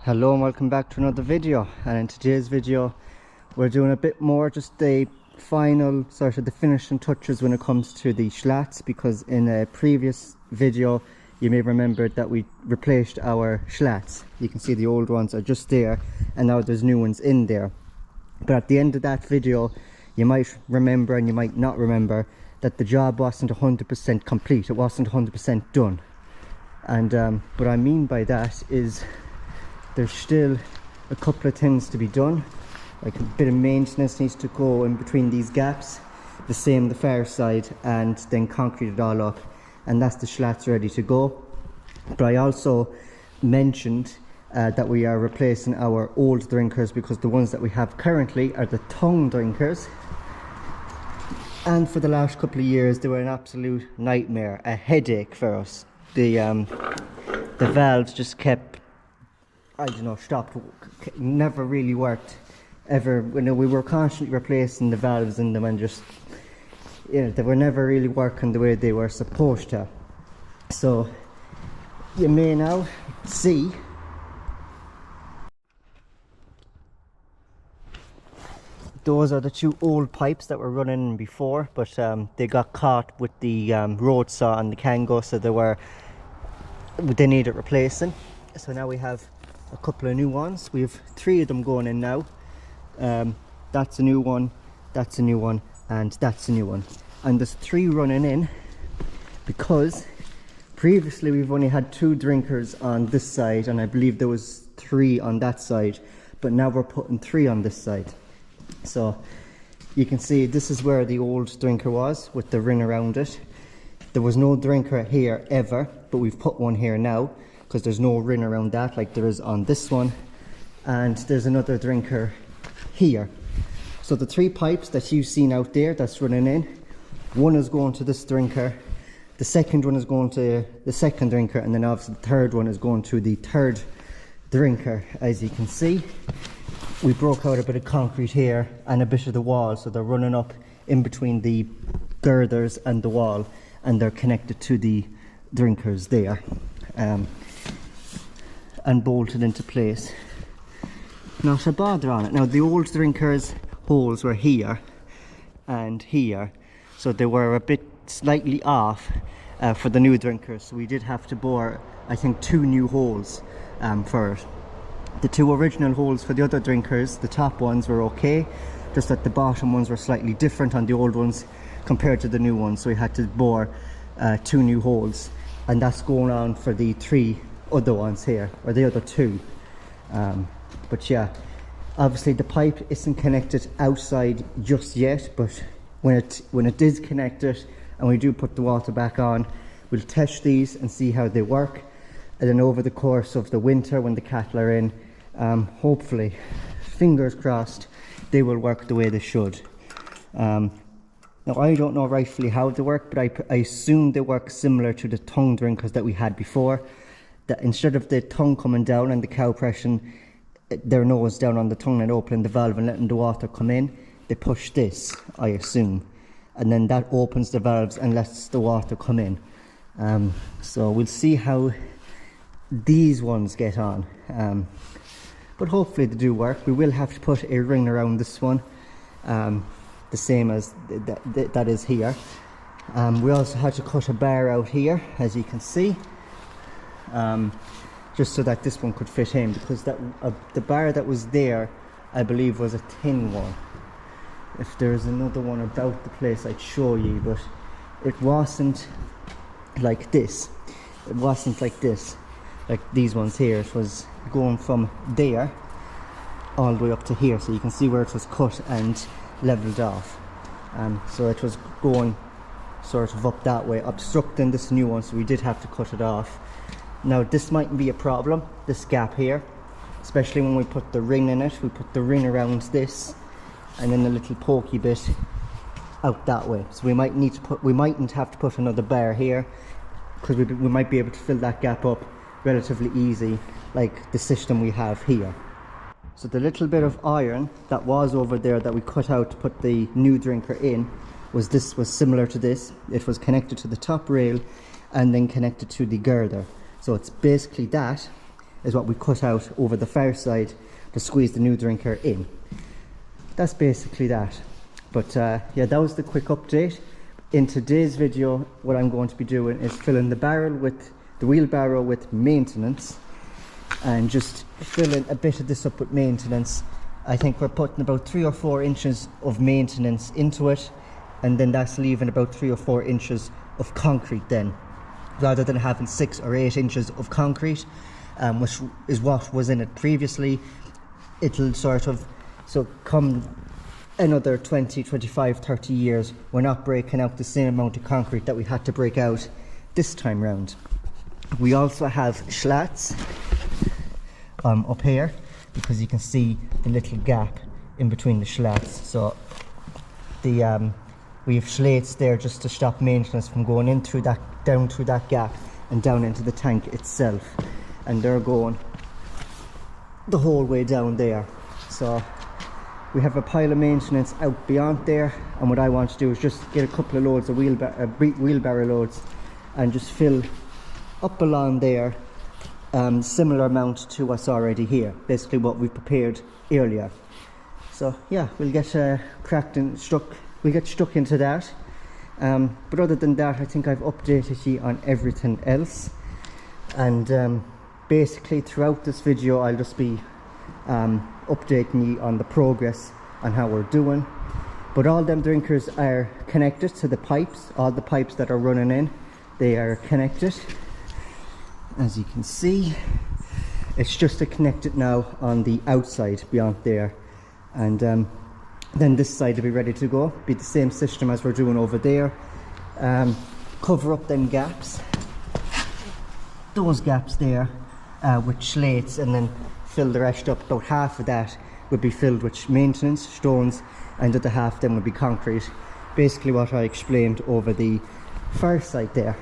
Hello and welcome back to another video, and in today's video we're doing a bit more just the final sort of the finishing touches when it comes to the slats, because in a previous video you may remember that we replaced our slats. You can see the old ones are just there and now there's new ones in there, but at the end of that video you might remember and you might not remember that the job wasn't 100% complete. It wasn't 100% done, and what I mean by that is there's still a couple of things to be done, like a bit of maintenance needs to go in between these gaps, the same the far side, and then concrete it all up, and that's the slats ready to go. But I also mentioned that we are replacing our old drinkers, because the ones that we have currently are the tongue drinkers, and for the last couple of years they were an absolute nightmare, a headache for us. The valves just kept, I don't know, stopped, never really worked ever. You know, we were constantly replacing the valves in them and just, you know, they were never really working the way they were supposed to. So you may now see those are the two old pipes that were running before, but they got caught with the road saw and the Kango, so they needed replacing. So now we have a couple of new ones. We have 3 of them going in now. That's a new one, that's a new one, and that's a new one. And there's 3 running in because previously we've only had 2 drinkers on this side, and I believe there was 3 on that side, but now we're putting 3 on this side. So you can see this is where the old drinker was with the ring around it. There was no drinker here ever, but we've put one here now because there's no ring around that like there is on this one, and there's another drinker here. So the 3 pipes that you've seen out there that's running in, one is going to this drinker, the second one is going to the second drinker, and then obviously the third one is going to the third drinker. As you can see, we broke out a bit of concrete here and a bit of the wall, so they're running up in between the girders and the wall, and they're connected to the drinkers there, and bolted into place. Not a bother on it. Now the old drinkers holes were here and here, so they were a bit slightly off for the new drinkers, so we did have to bore I think 2 new holes for it. The 2 original holes for the other drinkers, the top ones, were okay, just that the bottom ones were slightly different on the old ones compared to the new ones, so we had to bore 2 new holes, and that's going on for the 3 other ones here, or the other 2. But yeah, obviously the pipe isn't connected outside just yet, but when it is connected and we do put the water back on, we'll test these and see how they work, and then over the course of the winter when the cattle are in, hopefully, fingers crossed, they will work the way they should. Now I don't know rightfully how they work, but I assume they work similar to the tongue drinkers that we had before, that instead of the tongue coming down and the cow pressing their nose down on the tongue and opening the valve and letting the water come in, they push this, I assume, and then that opens the valves and lets the water come in. So we'll see how these ones get on, but hopefully they do work. We will have to put a ring around this one, the same as that is here. We also had to cut a bar out here, as you can see, just so that this one could fit in, because the bar that was there I believe was a thin one. If there's another one about the place I'd show you, but it wasn't like this. It wasn't like this, like these ones here. It was going from there all the way up to here, so you can see where it was cut and leveled off. So it was going sort of up that way, obstructing this new one, so we did have to cut it off. Now this mightn't be a problem, this gap here, especially when we put the ring in it. We put the ring around this and then a little pokey bit out that way, so we mightn't have to put another bar here, because we might be able to fill that gap up relatively easy, like the system we have here. So the little bit of iron that was over there that we cut out to put the new drinker in was similar to this. It was connected to the top rail and then connected to the girder. So it's basically that, is what we cut out over the far side to squeeze the new drinker in. That's basically that. But yeah, that was the quick update. In today's video, what I'm going to be doing is filling the barrel with the wheelbarrow with maintenance, and just filling a bit of this up with maintenance. I think we're putting about 3 or 4 inches of maintenance into it, and then that's leaving about 3 or 4 inches of concrete then, rather than having 6 or 8 inches of concrete, which is what was in it previously. It'll sort of, so come another 20, 25, 30 years, we're not breaking out the same amount of concrete that we had to break out this time round. We also have slats up here, because you can see the little gap in between the slats. So the we have slates there just to stop maintenance from going in through that, down through that gap and down into the tank itself, and they're going the whole way down there. So we have a pile of maintenance out beyond there, and what I want to do is just get a couple of loads of wheelbarrow loads and just fill up along there, similar amount to what's already here, basically what we prepared earlier. So yeah, we'll get cracked and stuck. We'll get stuck into that. But other than that, I think I've updated you on everything else. And basically throughout this video, I'll just be updating you on the progress on how we're doing. But all them drinkers are connected to the pipes. All the pipes that are running in, they are connected. As you can see, it's just to connect it now on the outside beyond there, and then this side will be ready to go. Be the same system as we're doing over there. Cover up them gaps, those gaps there, with slates, and then fill the rest up. About half of that would be filled with maintenance stones, and the other half then would be concrete. Basically what I explained over the far side there.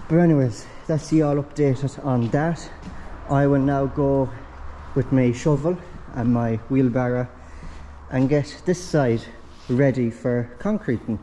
But anyways, that's you all updated on that. I will now go with my shovel and my wheelbarrow and get this side ready for concreting.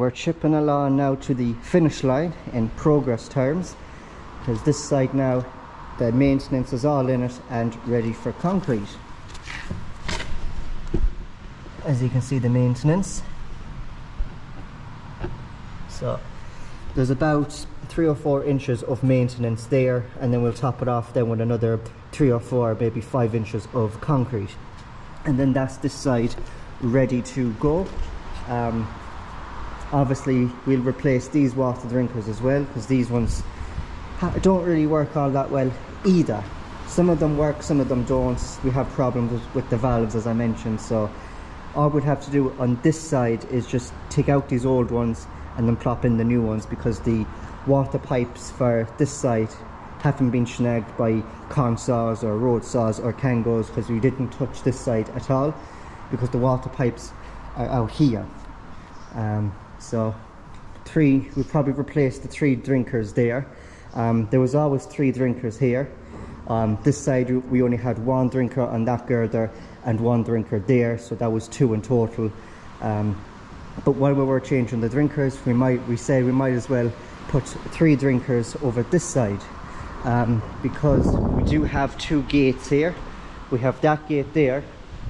we're chipping along now to the finish line in progress terms, because this side now the maintenance is all in it and ready for concrete. As you can see, the maintenance, so there's about 3 or 4 inches of maintenance there, and then we'll top it off then with another 3 or 4, maybe 5 inches of concrete, and then that's this side ready to go. Obviously we'll replace these water drinkers as well, because these ones don't really work all that well either. Some of them work, some of them don't. We have problems with the valves, as I mentioned, so all we'd have to do on this side is just take out these old ones and then plop in the new ones, because the water pipes for this side haven't been snagged by corn saws or road saws or Kangos, because we didn't touch this side at all, because the water pipes are out here. So we'll probably replace the 3 drinkers there. There was always 3 drinkers here. This side we only had 1 drinker on that girder and 1 drinker there, so that was 2 in total. But while we were changing the drinkers, we said we might as well put 3 drinkers over this side, because we do have 2 gates here. We have that gate there,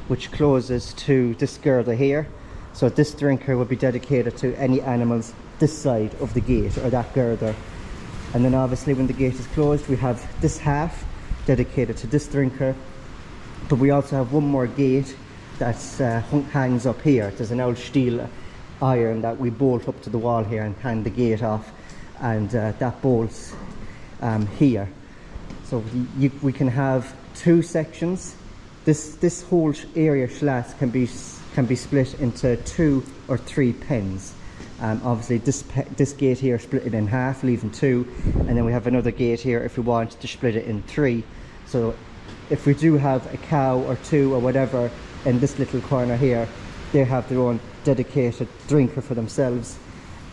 which closes to this girder here, so this drinker will be dedicated to any animals this side of the gate or that girder. And then obviously when the gate is closed, we have this half dedicated to this drinker, but we also have one more gate that hangs up here. There's an old steel iron that we bolt up to the wall here and hang the gate off, and that bolts here. So we can have 2 sections. This whole area slats can be split into 2 or 3 pens. Obviously this gate here split it in half, leaving 2, and then we have another gate here if we want to split it in 3. So if we do have a cow or 2 or whatever in this little corner here, they have their own dedicated drinker for themselves,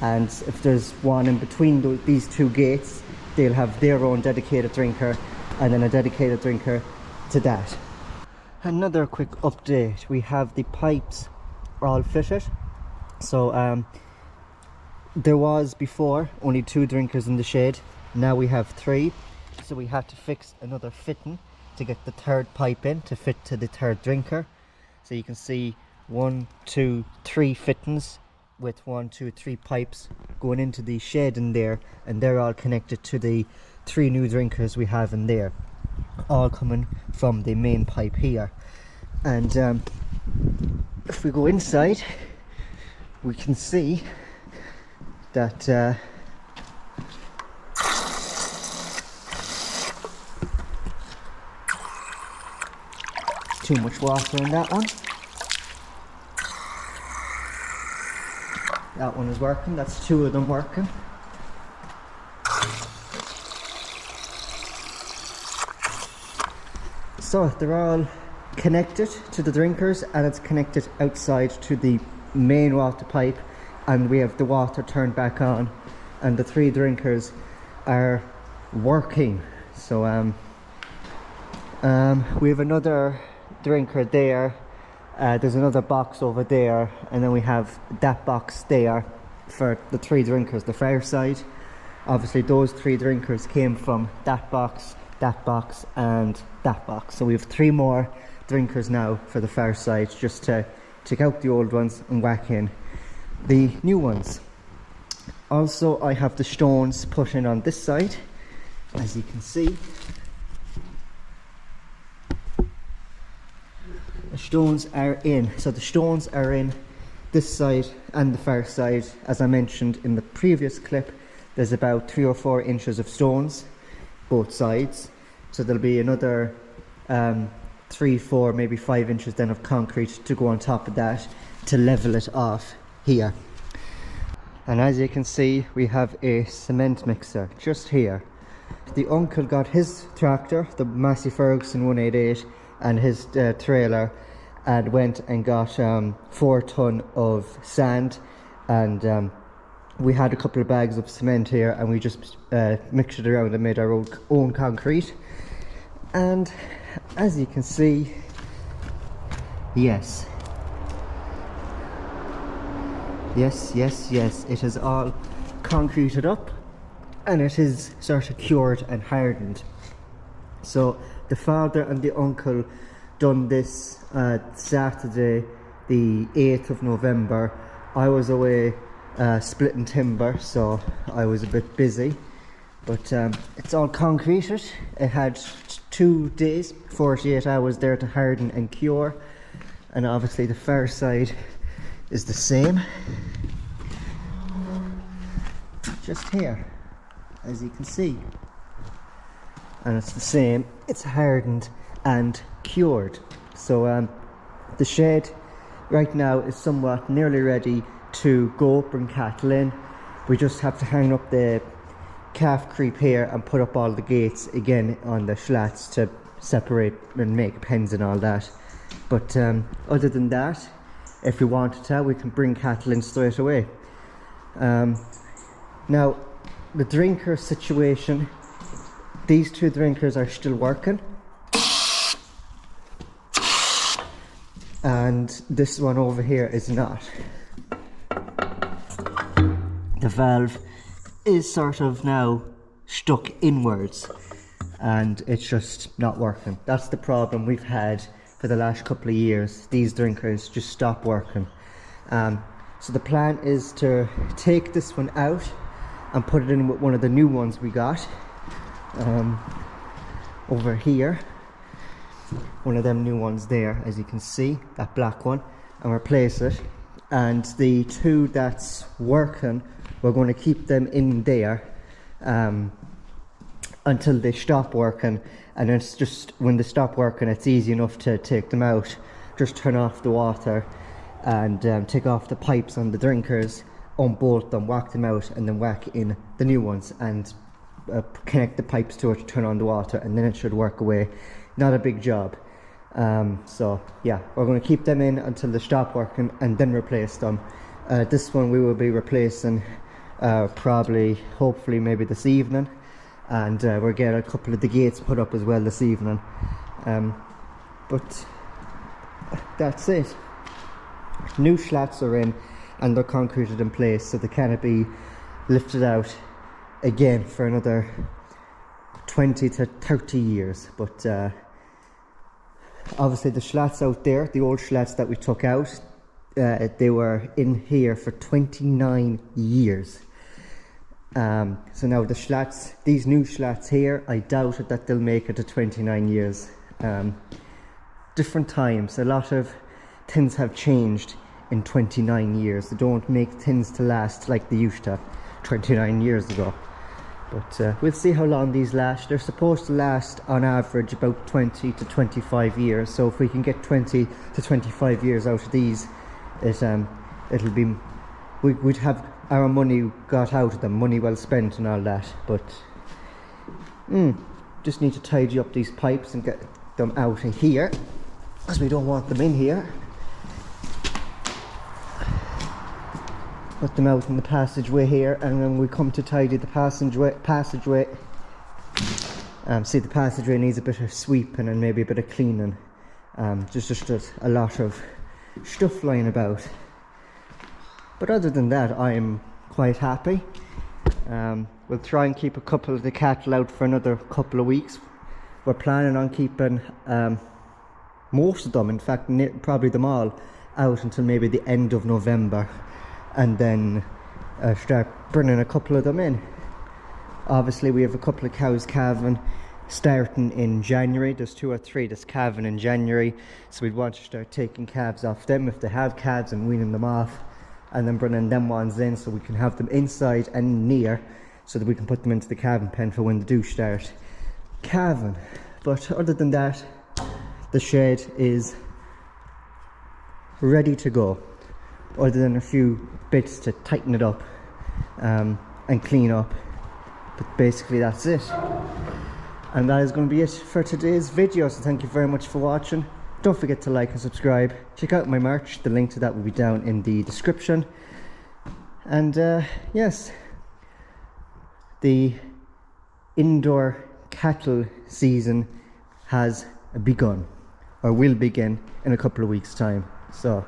and if there's one in between these 2 gates, they'll have their own dedicated drinker, and then a dedicated drinker to that. Another quick update: we have the pipes all fitted. So there was before only 2 drinkers in the shed, now we have 3, so we had to fix another fitting to get the 3rd pipe in to fit to the 3rd drinker. So you can see 1, 2, 3 fittings with 1, 2, 3 pipes going into the shed in there, and they're all connected to the 3 new drinkers we have in there, all coming from the main pipe here. And if we go inside, we can see that too much water in that one. That one is working, that's 2 of them working. So they're all connected to the drinkers, and it's connected outside to the main water pipe, and we have the water turned back on, and the 3 drinkers are working. So we have another drinker there, there's another box over there, and then we have that box there for the 3 drinkers, the far side. Obviously those 3 drinkers came from that box, and that box, so we have 3 more drinkers now for the far side, just to take out the old ones and whack in the new ones. Also, I have the stones put in on this side, as you can see. The stones are in, so the stones are in this side and the far side. As I mentioned in the previous clip, there's about 3 or 4 inches of stones both sides, so there'll be another 3, 4, maybe 5 inches then of concrete to go on top of that to level it off here. And as you can see, we have a cement mixer just here. The uncle got his tractor, the Massey Ferguson 188, and his trailer, and went and got 4 ton of sand, and we had a couple of bags of cement here, and we just mixed it around and made our own concrete. And as you can see, yes, Yes, yes, yes, it is all concreted up and it is sort of cured and hardened. So the father and the uncle done this Saturday the 8th of November. I was away splitting timber, so I was a bit busy, but it's all concreted. It had 2 days, 48 hours there to harden and cure, and obviously the far side is the same, just here, as you can see, and it's the same. It's hardened and cured. So the shed right now is somewhat nearly ready to go, bring cattle in. We just have to hang up the calf creep here and put up all the gates again on the slats to separate and make pens and all that. But other than that, if we wanted to, we can bring cattle in straight away. Now, the drinker situation, these 2 drinkers are still working, and this one over here is not. The valve is sort of now stuck inwards and it's just not working. That's the problem we've had for the last couple of years. These drinkers just stop working. So the plan is to take this one out and put it in with one of the new ones we got over here. One of them new ones there, as you can see, that black one, and replace it. And the 2 that's working, we're going to keep them in there until they stop working. And it's just when they stop working, it's easy enough to take them out. Just turn off the water and take off the pipes on the drinkers, unbolt them, whack them out, and then whack in the new ones and connect the pipes to it to turn on the water, and then it should work away. Not a big job. So yeah, we're going to keep them in until they stop working and then replace them. This one we will be replacing probably, hopefully, maybe this evening, and we'll get a couple of the gates put up as well this evening. But that's it. New slats are in and they're concreted in place, so they cannot be lifted out again for another 20 to 30 years. But obviously the slats out there, the old slats that we took out, they were in here for 29 years. So now the slats, these new slats here, I doubt it that they'll make it to 29 years. Different times, a lot of things have changed in 29 years. They don't make things to last like they used to 29 years ago. But we'll see how long these last. They're supposed to last on average about 20 to 25 years. So if we can get 20 to 25 years out of these, it'll be, we'd have our money got out of them, money well spent and all that. But just need to tidy up these pipes and get them out of here, because we don't want them in here. Put them out in the passageway here, and then we come to tidy the passageway. See, the passageway needs a bit of sweeping and maybe a bit of cleaning. Just a lot of stuff lying about. But other than that, I am quite happy. We'll try and keep a couple of the cattle out for another couple of weeks. We're planning on keeping most of them, in fact probably them all, out until maybe the end of November, and then start bringing a couple of them in. Obviously we have a couple of cows calving starting in January. There's 2 or 3 that's calving in January, so we'd want to start taking calves off them if they have calves and weaning them off, and then bringing them ones in so we can have them inside and near, so that we can put them into the calving pen for when they do start calving. But other than that, the shed is ready to go, other than a few bits to tighten it up and clean up. But basically that's it, and that is going to be it for today's video. So thank you very much for watching. Don't forget to like and subscribe. Check out my merch, the link to that will be down in the description. And yes, the indoor cattle season has begun, or will begin in a couple of weeks time. So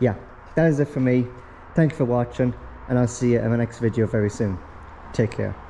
yeah, that is it for me. Thank you for watching, and I'll see you in my next video very soon. Take care.